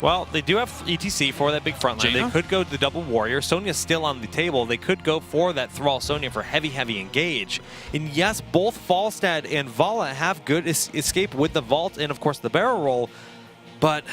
Well, they do have ETC for that big front line. They could go to the double warrior. Sonya's still on the table. They could go for that Thrall Sonya for heavy engage. And yes, both Falstad and Vala have good escape with the vault and of course the barrel roll. But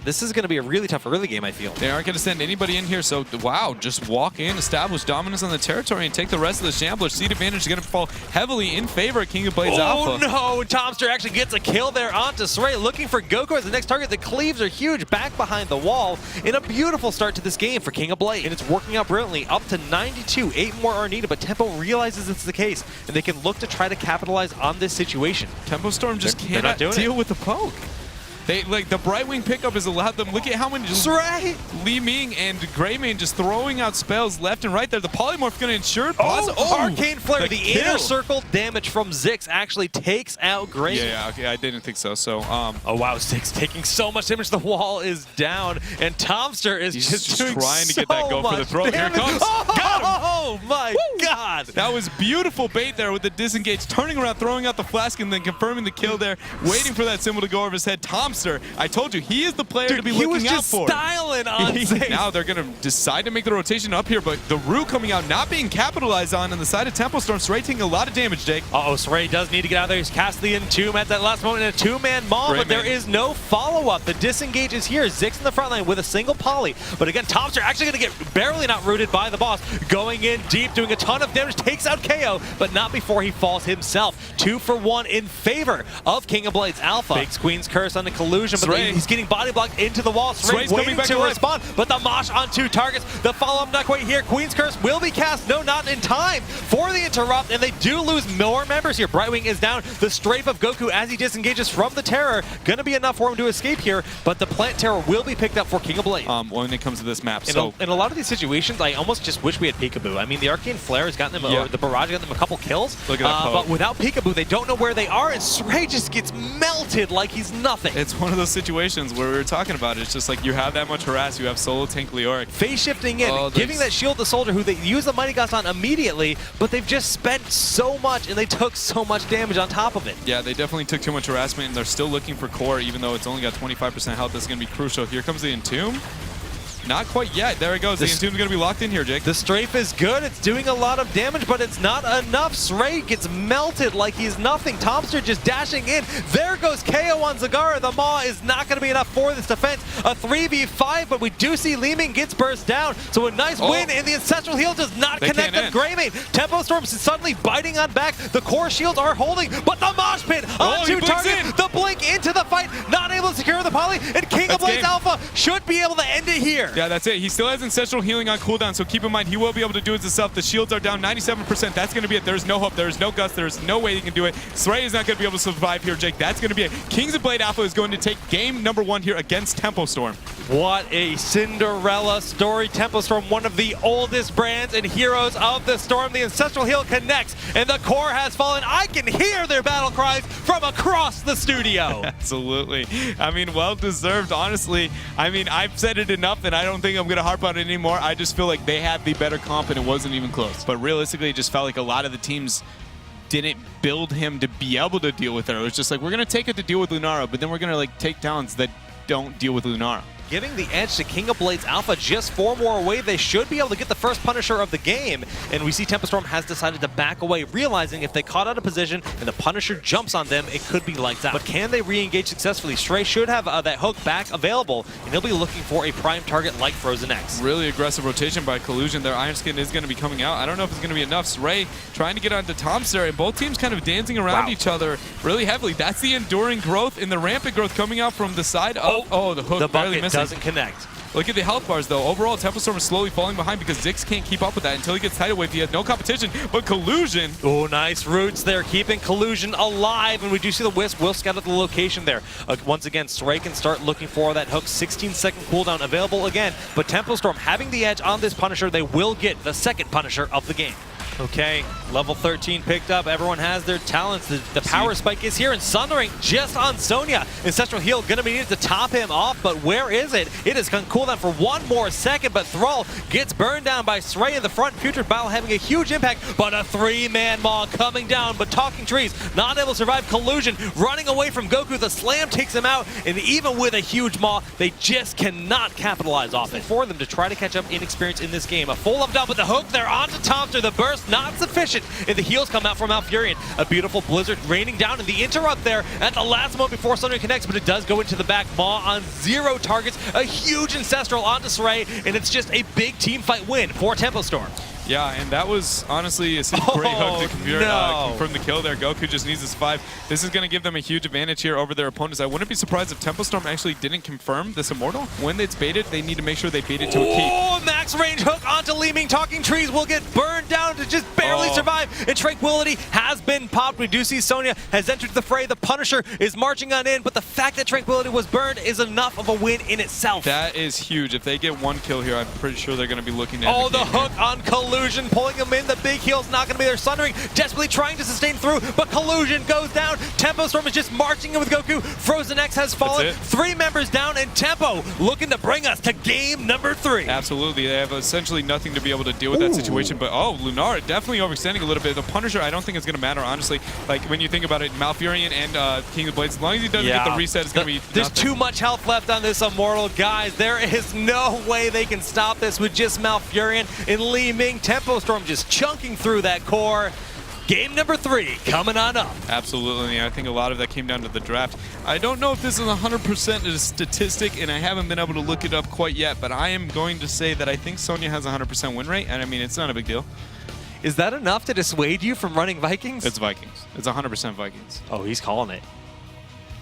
this is going to be a really tough early game, I feel. They aren't going to send anybody in here, so wow, just walk in, establish dominance on the territory, and take the rest of the Shambler. Seed advantage is going to fall heavily in favor of King of Blades Alpha. Oh no, Tomster actually gets a kill there onto Sray, looking for Goku as the next target. The cleaves are huge, back behind the wall, in a beautiful start to this game for King of Blades. And it's working out brilliantly, up to 92. 8 more are needed, but Tempo realizes it's the case, and they can look to try to capitalize on this situation. Tempo Storm just cannot deal with the poke. They like the Brightwing pickup has allowed them. Look at how many Li Ming and Greymane just throwing out spells left and right there. The polymorph going to ensure Arcane Flare. The inner circle damage from Zix actually takes out Greymane. Yeah, okay, I didn't think so. So oh wow, Zix taking so much damage. The wall is down, and Tomster is just doing trying to get that go for the throw. Here it comes. Got him. Oh my God! That was beautiful bait there with the disengage, turning around, throwing out the flask, and then confirming the kill there, waiting for that symbol to go over his head. Tomster, I told you, he is the player to be looking out for. He was just styling on Zix. Now they're going to decide to make the rotation up here, but the Rue coming out, not being capitalized on the side of Tempo Storm. Sray taking a lot of damage, Jake. Sray does need to get out there. He's cast the Entomb at that last moment in a two-man maul, but there is no follow-up. The disengage is here. Zix in the front line with a single poly. But again, Tomster actually going to get barely not rooted by the boss. Going in deep, doing a ton of damage, takes out KO, but not before he falls himself. 2 for 1 in favor of King of Blades Alpha. Big Queen's Curse on the collusion, but he's getting body blocked into the wall. Sray's waiting to respond, but the Mosh on 2 targets. The follow-up not quite here. Queen's Curse will be cast. No, not in time for the interrupt, and they do lose more members here. Brightwing is down. The strafe of Goku as he disengages from the Terror. Going to be enough for him to escape here, but the Plant Terror will be picked up for King of Blades. When it comes to this map. In a lot of these situations, I almost just wish we had Peekaboo. I mean, the Arcane Flare has gotten them, or the Barrage got them a couple kills. Look at that but without Peekaboo, they don't know where they are, and Sray just gets melted like he's nothing. It's one of those situations where we were talking about it. It's just like you have that much harass, you have solo tank Leoric. Phase shifting in, giving that shield to Soldier, who they use the Mighty Gust on immediately, but they've just spent so much and they took so much damage on top of it. Yeah, they definitely took too much harassment, and they're still looking for core, even though it's only got 25% health. That's going to be crucial. Here comes the Entomb. Not quite yet. There it goes. The Entomb's going to be locked in here, Jake. The strafe is good. It's doing a lot of damage, but it's not enough. Sray gets melted like he's nothing. Tomster just dashing in. There goes KO on Zagara. The Maw is not going to be enough for this defense. A 3v5, but we do see Li Ming gets burst down. So a nice win, and the Ancestral Heal does not connect on Greymane. Tempo Storm's suddenly biting on back. The core shields are holding, but the Mosh Pit on 2 targets. The blink into the fight, not able to secure the poly, and King of Blades Alpha should be able to end it here. Yeah, that's it. He still has Ancestral Healing on cooldown, so keep in mind he will be able to do it himself. The shields are down 97%. That's going to be it. There's no hope. There's no Gust. There's no way he can do it. Sray is not going to be able to survive here, Jake. That's going to be it. Kings of Blade Alpha is going to take game number 1 here against Tempo Storm. What a Cinderella story. Tempo Storm, one of the oldest brands and heroes of the Storm. The Ancestral Heal connects, and the core has fallen. I can hear their battle cries from across the studio. Absolutely. I mean, well-deserved, honestly. I mean, I've said it enough, and I don't think I'm going to harp on it anymore. I just feel like they had the better comp, and it wasn't even close. But realistically, it just felt like a lot of the teams didn't build him to be able to deal with her. It was just like, we're going to take it to deal with Lunara, but then we're going to like take downs that don't deal with Lunara. Giving the edge to King of Blades Alpha, just 4 more away. They should be able to get the first Punisher of the game. And we see Tempo Storm has decided to back away, realizing if they caught out of position and the Punisher jumps on them, it could be lights out. But can they re-engage successfully? Stray should have that hook back available, and he'll be looking for a prime target like Frozen X. Really aggressive rotation by Collusion. Their Iron Skin is going to be coming out. I don't know if it's going to be enough. Sray trying to get onto Tomster, and both teams kind of dancing around each other really heavily. That's the enduring growth and the rampant growth coming out from the side of... the hook the barely bucket missing. Doesn't connect. Look at the health bars, though. Overall, Tempo Storm is slowly falling behind because Zix can't keep up with that until he gets tidal wave. He has no competition, but Collusion. Oh, nice roots there, keeping Collusion alive, and we do see the Wisp will scout out the location there. Once again, Sray can start looking for that hook. 16-second cooldown available again, but Tempo Storm having the edge on this Punisher, they will get the second Punisher of the game. Okay, level 13 picked up. Everyone has their talents. The power spike is here, and Sundering just on Sonya. Ancestral Heal going to be needed to top him off, but where is it? It is going to cool down for one more second, but Thrall gets burned down by Srey in the front. Putrid Battle having a huge impact, but a three-man Maw coming down, but Talking Trees not able to survive Collusion, running away from Goku. The slam takes him out, and even with a huge Maw, they just cannot capitalize off it. For them to try to catch up in experience in this game. A full up down, but the hook there onto Tomster. The burst not sufficient, and the heals come out from Malfurion. A beautiful blizzard raining down, and the interrupt there at the last moment before Sundering connects, but it does go into the back. Maw on 0 targets, a huge Ancestral onto Srey, and it's just a big team fight win for Tempo Storm. Yeah, and that was honestly a great hook to confirm the kill there. Goku just needs his 5. This is going to give them a huge advantage here over their opponents. I wouldn't be surprised if Tempo Storm actually didn't confirm this Immortal. When it's baited, they need to make sure they bait it to a keep. Oh, max range hook onto Li Ming. Talking Trees will get burned down to just barely survive. And Tranquility has been popped. We do see Sonya has entered the fray. The Punisher is marching on in, but the fact that Tranquility was burned is enough of a win in itself. That is huge. If they get 1 kill here, I'm pretty sure they're going to be looking at the hook on Collusion, pulling him in. The big heal's not going to be there. Sundering desperately trying to sustain through, but Collusion goes down. Tempo Storm is just marching in with Goku. Frozen X has fallen. 3 members down, and Tempo looking to bring us to game number 3. Absolutely. They have essentially nothing to be able to deal with that situation, but Lunara definitely overextending a little bit. The Punisher, I don't think it's going to matter, honestly. Like, when you think about it, Malfurion and King of the Blades, as long as he doesn't get the reset, it's going to be There's nothing. too much health left on this Immortal. Guys, there is no way they can stop this with just Malfurion and Li Ming. Tempo Storm just chunking through that core. Game number 3 coming on up. Absolutely. I think a lot of that came down to the draft. I don't know if this is 100% a statistic, and I haven't been able to look it up quite yet, but I am going to say that I think Sonya has a 100% win rate, and I mean, it's not a big deal. Is that enough to dissuade you from running Vikings? It's Vikings. It's 100% Vikings. Oh, he's calling it.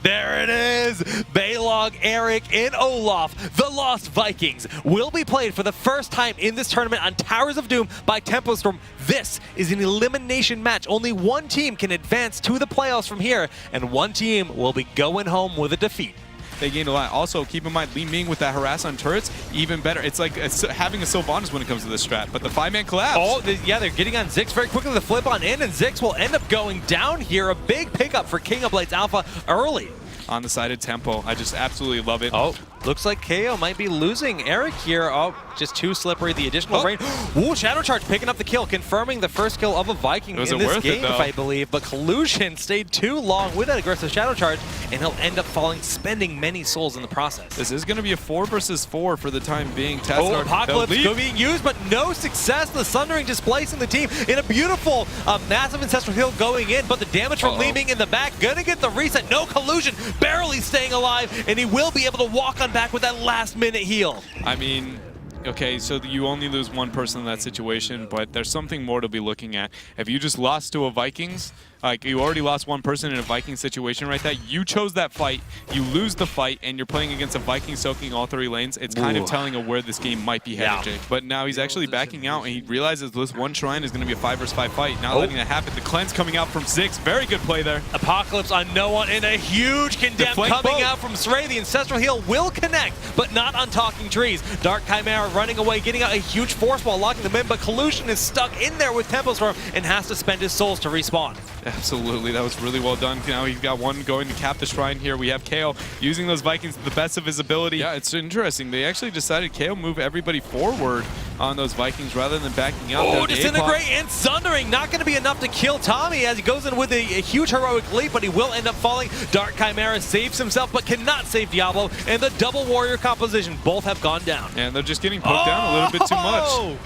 There it is! Baylog, Eric, and Olaf, the Lost Vikings, will be played for the first time in this tournament on Towers of Doom by Tempo Storm. This is an elimination match. Only one team can advance to the playoffs from here, and one team will be going home with a defeat. They gained a lot. Also, keep in mind, Li Ming with that harass on turrets, even better. It's like having a Sylvanas when it comes to this strat, but the 5-man collapse. Oh, yeah, they're getting on Ziggs very quickly. The flip on in, and Ziggs will end up going down here. A big pickup for King of Blades Alpha early. On the side of Tempo. I just absolutely love it. Oh, looks like KO might be losing Eric here. Oh, just too slippery. The additional rain. Ooh, Shadow Charge picking up the kill, confirming the first kill of a Viking in this game, if I believe. But Collusion stayed too long with that aggressive Shadow Charge, and he'll end up falling, spending many souls in the process. This is going to be a 4 versus 4 for the time being. Apocalypse being used, but no success. The Sundering displacing the team in a beautiful, massive Ancestral Heal going in, but the damage from Li Ming in the back, gonna get the reset. No Collusion, barely staying alive, and he will be able to walk on back with that last-minute heal. I mean, okay, so you only lose one person in that situation, but there's something more to be looking at. If you just lost to a Vikings, like you already lost one person in a Viking situation right there, you chose that fight, you lose the fight, and you're playing against a Viking soaking all 3 lanes. It's kind of telling of where this game might be headed, Jake. But now he's actually backing out, and he realizes this one shrine is going to be a 5 versus 5 fight. Not letting that happen. The cleanse coming out from Ziggs. Very good play there. Apocalypse on no one, and a huge condemn coming out from Srey. The Ancestral Heal will connect, but not on Talking Trees. Dark Chimera running away, getting out a huge force wall, locking them in, but Collusion is stuck in there with Tempo Storm and has to spend his souls to respawn. Absolutely, that was really well done. Now he's got one going to cap the shrine here. We have KO using those Vikings to the best of his ability. Yeah, it's interesting. They actually decided KO move everybody forward on those Vikings rather than backing up. Oh, Disintegrate and Sundering. Not going to be enough to kill Tommy as he goes in with a huge heroic leap, but he will end up falling. Dark Chimera saves himself, but cannot save Diablo, and the double warrior composition both have gone down. And they're just getting poked down a little bit too much.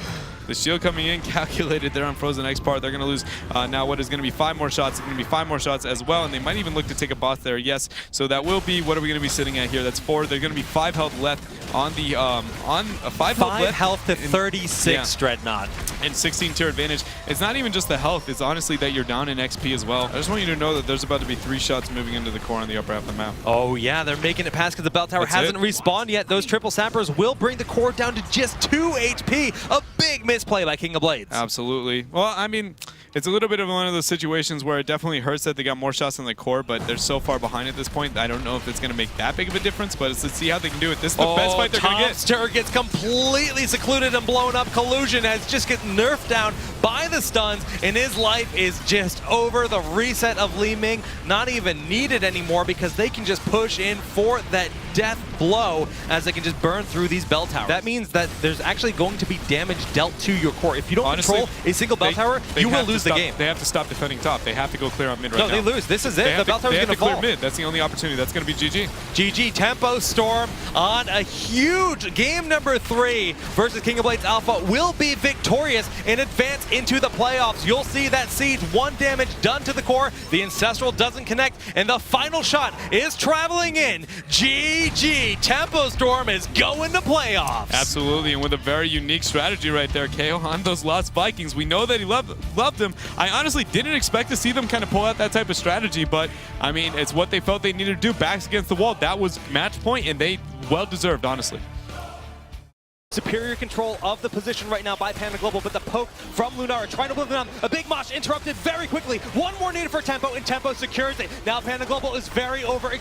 The shield coming in, calculated there on Frozen X part. They're going to lose now what is going to be 5 more shots. It's going to be 5 more shots as well, and they might even look to take a boss there. Yes, so that will be, what are we going to be sitting at here? That's 4. They're going to be 5 health left on the, on a 5 health to 36 Dreadnought. And 16 tier advantage. It's not even just the health, it's honestly that you're down in XP as well. I just want you to know that there's about to be 3 shots moving into the core on the upper half of the map. Oh yeah, they're making it past because the bell tower hasn't respawned yet. Those triple sappers will bring the core down to just 2 HP. A big misplay by King of Blades. Absolutely. Well, I mean, it's a little bit of one of those situations where it definitely hurts that they got more shots in the core, but they're so far behind at this point. I don't know if it's going to make that big of a difference, but let's see how they can do it. This is the best fight they're going to get. Topster gets completely secluded and blown up. Collusion has just get nerfed down by the stuns, and his life is just over. The reset of Li Ming not even needed anymore because they can just push in for that death blow as they can just burn through these bell towers. That means that there's actually going to be damage dealt to your core. If you don't control a single bell tower, you will lose the game. They have to stop defending top. They have to go clear on mid right now. No, they lose. This is it. The bell tower is going to fall. Clear mid. That's the only opportunity. That's going to be GG. GG. Tempo Storm on a huge game number 3 versus King of Blades Alpha will be victorious and advance into the playoffs. You'll see that Siege, 1 damage done to the core. The Ancestral doesn't connect, and the final shot is traveling in. GG. Tempo Storm is going to playoffs. Absolutely, and with a very unique strategy right there, KO on those Lost Vikings. We know that he loved them. I honestly didn't expect to see them kind of pull out that type of strategy, but I mean, it's what they felt they needed to do. Backs against the wall. That was match point, and they well deserved, honestly. Superior control of the position right now by Panda Global, but the poke from Lunara trying to move them. A big mosh interrupted very quickly. One more needed for Tempo, and Tempo secures it. Now Panda Global is very over.